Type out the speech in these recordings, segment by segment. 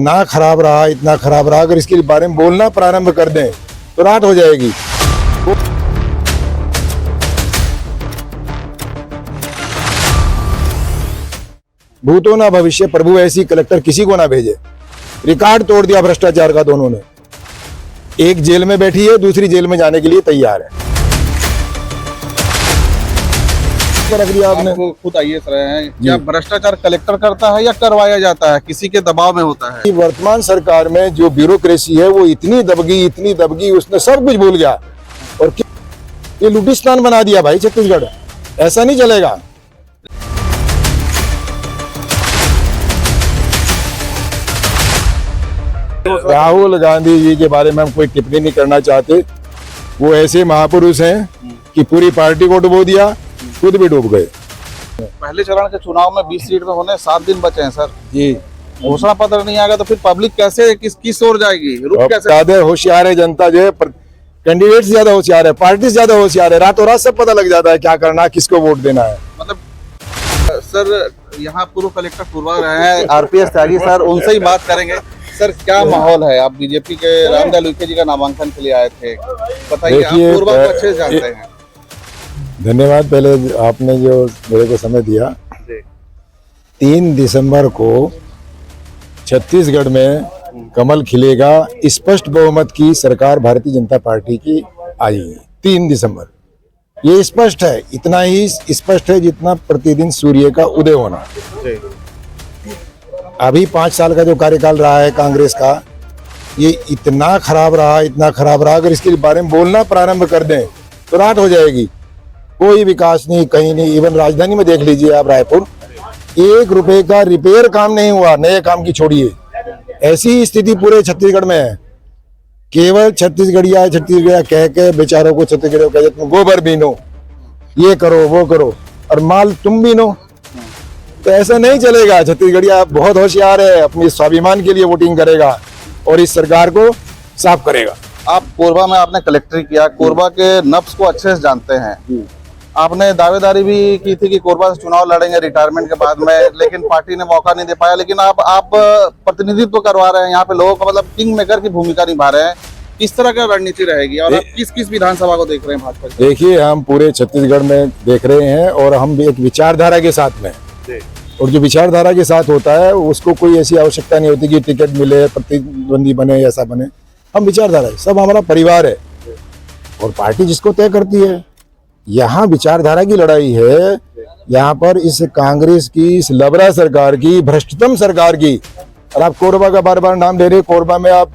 इतना खराब रहा, अगर इसके बारे में बोलना प्रारंभ कर दें तो रात हो जाएगी। भूतो ना भविष्य, प्रभु ऐसी कलेक्टर किसी को ना भेजे। रिकॉर्ड तोड़ दिया भ्रष्टाचार का दोनों ने। एक जेल में बैठी है, दूसरी जेल में जाने के लिए तैयार है। रख दिया आपने। आपको खुद आईएएस रहे हैं, क्या भ्रष्टाचार कलेक्टर करता है या करवाया जाता है, किसी के दबाव में होता है? वर्तमान सरकार में जो ब्यूरोक्रेसी है वो इतनी दबगी, उसने सब कुछ भूल गया और ये लुटिस्तान बना दिया भाई छत्तीसगढ़। ऐसा नहीं चलेगा। राहुल गांधी जी के बारे में हम कोई टिप्पणी नहीं करना चाहते। वो ऐसे महापुरुष हैं कि पूरी पार्टी को डुबो दिया, खुद भी डूब गए। पहले चरण के चुनाव में 20 सीट में होने 7 दिन बचे हैं सर। जी, घोषणा पत्र नहीं आएगा तो फिर पब्लिक कैसे किस ओर जाएगी, रुक कैसे? ज्यादा होशियार है जनता, जो है कैंडिडेट ज्यादा होशियार है, पार्टी ज्यादा होशियार है। रातों रात सब पता लग जाता है क्या करना है, किसको वोट देना है। मतलब सर, यहाँ पूर्व कलेक्टर पूर्वा रहे हैं आरपीएस त्यागी सर, उनसे ही बात करेंगे। सर, क्या माहौल है? आप बीजेपी के रामदयाल उइके जी का नामांकन के लिए आए थे, बताइए। आप पूर्वा को अच्छे से जानते हैं। धन्यवाद पहले आपने जो मेरे को समय दिया। 3 दिसंबर को छत्तीसगढ़ में कमल खिलेगा, स्पष्ट बहुमत की सरकार भारतीय जनता पार्टी की आएगी। 3 दिसंबर, ये स्पष्ट है, इतना ही स्पष्ट है जितना प्रतिदिन सूर्य का उदय होना। अभी 5 साल का जो कार्यकाल रहा है कांग्रेस का, ये इतना खराब रहा, अगर इसके बारे में बोलना प्रारंभ कर दें तो रात हो जाएगी। कोई विकास नहीं, कहीं नहीं। इवन राजधानी में देख लीजिए आप, रायपुर 1 रुपए का रिपेयर काम नहीं हुआ, नए काम की छोड़िए। ऐसी स्थिति पूरे छत्तीसगढ़ में है। केवल छत्तीसगढ़िया कह के बेचारों को छत्तीसगढ़ कह तुम गोबर बीनो, ये करो वो करो, और माल तुम बीनो। तो ऐसा नहीं चलेगा। छत्तीसगढ़िया बहुत होशियार है, अपने स्वाभिमान के लिए वोटिंग करेगा और इस सरकार को साफ करेगा। आप कोरबा में आपने कलेक्ट्री किया, कोरबा के नब्ज को अच्छे से जानते हैं। आपने दावेदारी भी की थी कि कोरबा से चुनाव लड़ेंगे रिटायरमेंट के बाद में, लेकिन पार्टी ने मौका नहीं दे पाया। लेकिन आप प्रतिनिधित्व करवा रहे हैं यहाँ पे लोगों का, मतलब किंग मेकर की भूमिका निभा रहे हैं। किस तरह का रणनीति रहेगी और आप किस विधानसभा को देख रहे हैं भाजपा? देखिए, हम पूरे छत्तीसगढ़ में देख रहे हैं और हम भी एक विचारधारा के साथ में, और जो विचारधारा के साथ होता है उसको कोई ऐसी आवश्यकता नहीं होती कि टिकट मिले, प्रतिद्वंदी बने, ऐसा बने। हम विचारधारा है, सब हमारा परिवार है और पार्टी जिसको तय करती है। यहाँ विचारधारा की लड़ाई है। यहाँ पर इस कांग्रेस की, इस लबरा सरकार की, भ्रष्टतम सरकार की। और आप कोरबा का बार बार नाम ले रहे। कोरबा में आप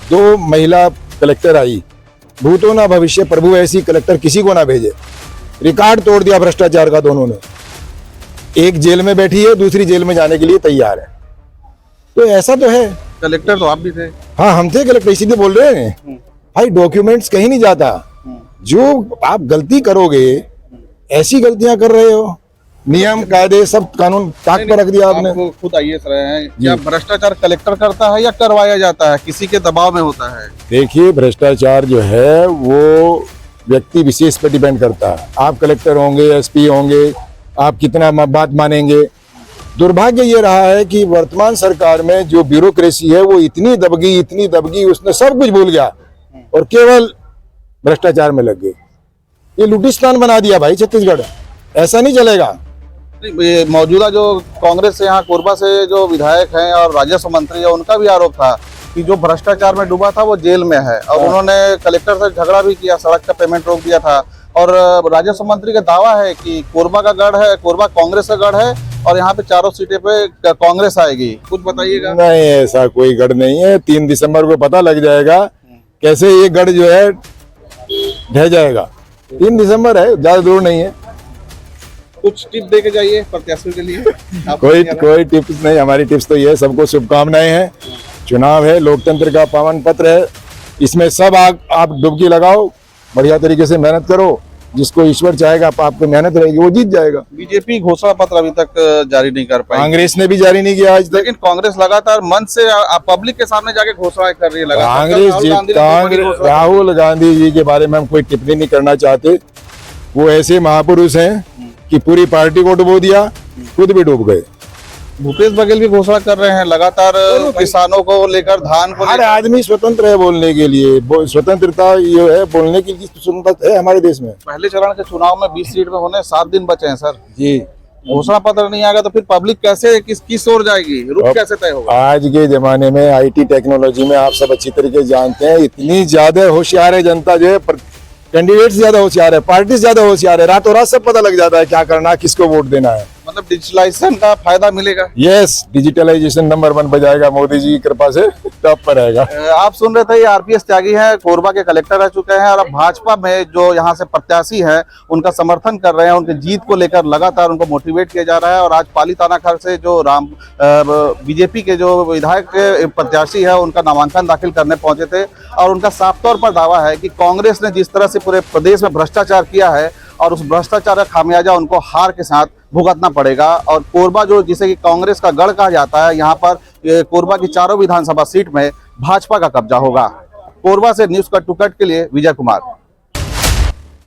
2 महिला कलेक्टर आई। भूतो ना भविष्य, प्रभु ऐसी कलेक्टर किसी को ना भेजे। रिकॉर्ड तोड़ दिया भ्रष्टाचार का दोनों ने। एक जेल में बैठी है, दूसरी जेल में जाने के लिए तैयार है। तो ऐसा तो है। कलेक्टर तो आप भी थे। हाँ, हम थे कलेक्टर, इसीलिए बोल रहे हैं भाई, डॉक्यूमेंट्स कहीं नहीं जाता। जो आप गलती करोगे, ऐसी गलतियां कर रहे हो, नियम कायदे सब कानून ताक पर रख दिया आपने। आपको खुद आईएएस रहे हैं, क्या भ्रष्टाचार कलेक्टर करता है या करवाया जाता है, किसी के दबाव में होता है? देखिए, भ्रष्टाचार जो है वो व्यक्ति विशेष पर डिपेंड करता है। आप कलेक्टर होंगे, एसपी होंगे, आप कितना बात मानेंगे। दुर्भाग्य ये रहा है कि वर्तमान सरकार में जो ब्यूरोक्रेसी है वो इतनी दबगी, उसने सब कुछ भूल गया और केवल भ्रष्टाचार में लग गए। ये लुटिस्तान बना दिया भाई छत्तीसगढ़। ऐसा नहीं चलेगा। ये मौजूदा जो कांग्रेस से यहाँ कोरबा से जो विधायक हैं और राजस्व मंत्री है, उनका भी आरोप था कि जो भ्रष्टाचार में डूबा था वो जेल में है, और उन्होंने कलेक्टर से झगड़ा भी किया, सड़क का पेमेंट रोक दिया था। और राजस्व मंत्री का दावा है कि कोरबा का गढ़ है, कोरबा कांग्रेस का गढ़ है और यहाँ पे चारों सीटें पे कांग्रेस आएगी। कुछ बताइएगा। नहीं, ऐसा कोई गढ़ नहीं है। 3 दिसंबर को पता लग जाएगा कैसे ये गढ़ जो है ढह जाएगा। 3 दिसंबर है, ज्यादा दूर नहीं है। कुछ टिप दे के जाइए प्रत्याशियों के लिए। कोई टिप्स नहीं। हमारी टिप्स तो ये है, सबको शुभकामनाएं हैं। चुनाव है, लोकतंत्र का पावन पत्र है। इसमें सब आप डुबकी लगाओ, बढ़िया तरीके से मेहनत करो। जिसको ईश्वर चाहेगा, आपको मेहनत रहेगी, वो जीत जाएगा। बीजेपी घोषणा पत्र अभी तक जारी नहीं कर पाई, कांग्रेस ने भी जारी नहीं किया आज तक। लेकिन कांग्रेस लगातार मंच से पब्लिक के सामने जाके घोषणा कर रही है। कांग्रेस राहुल गांधी जी के बारे में हम कोई टिप्पणी नहीं करना चाहते। वो ऐसे महापुरुष हैं कि पूरी पार्टी को डुबो दिया, खुद भी डूब गए। भूपेश बघेल भी घोषणा कर रहे हैं लगातार किसानों को लेकर, धान को हर लेकर। आदमी स्वतंत्र है बोलने के लिए, स्वतंत्रता ये है, बोलने की स्वतंत्रता है हमारे देश में। पहले चरण के चुनाव में 20 सीट में होने 7 दिन बचे हैं सर। जी, घोषणा पत्र नहीं आएगा तो फिर पब्लिक कैसे किस ओर जाएगी, रुख कैसे तय होगा? आज के जमाने में आईटी टेक्नोलॉजी में आप सब अच्छी तरीके से जानते हैं, इतनी ज्यादा होशियार है जनता, जो है कैंडिडेट ज्यादा होशियार है, पार्टी ज्यादा होशियार है, रातों रात सब पता लग जाता है क्या करना है, किसको वोट देना है। मतलब डिजिटलाइजेशन का फायदा मिलेगा। यस, डिजिटलाइजेशन नंबर 1 पर जाएगा, मोदी जी की कृपा से टॉप पर रहेगा। आप सुन रहे थे, ये आरपीएस त्यागी हैं, कोरबा के कलेक्टर रह चुके हैं और अब भाजपा में जो यहाँ से प्रत्याशी हैं उनका समर्थन कर रहे हैं, उनकी जीत को लेकर लगातार उनको मोटिवेट किया जा रहा है। और आज पाली थानाखर से जो बीजेपी के जो विधायक प्रत्याशी है उनका नामांकन दाखिल करने पहुंचे थे और उनका साफ तौर पर दावा है कि कांग्रेस ने जिस तरह से पूरे प्रदेश में भ्रष्टाचार किया है और उस भ्रष्टाचार का खामियाजा उनको हार के साथ भुगतना पड़ेगा। और कोरबा जो जिसे कि कांग्रेस का गढ़ कहा जाता है, यहाँ पर कोरबा की चारों विधानसभा सीट में भाजपा का कब्जा होगा। कोरबा से न्यूज़ कट टू कट के लिए विजय कुमार।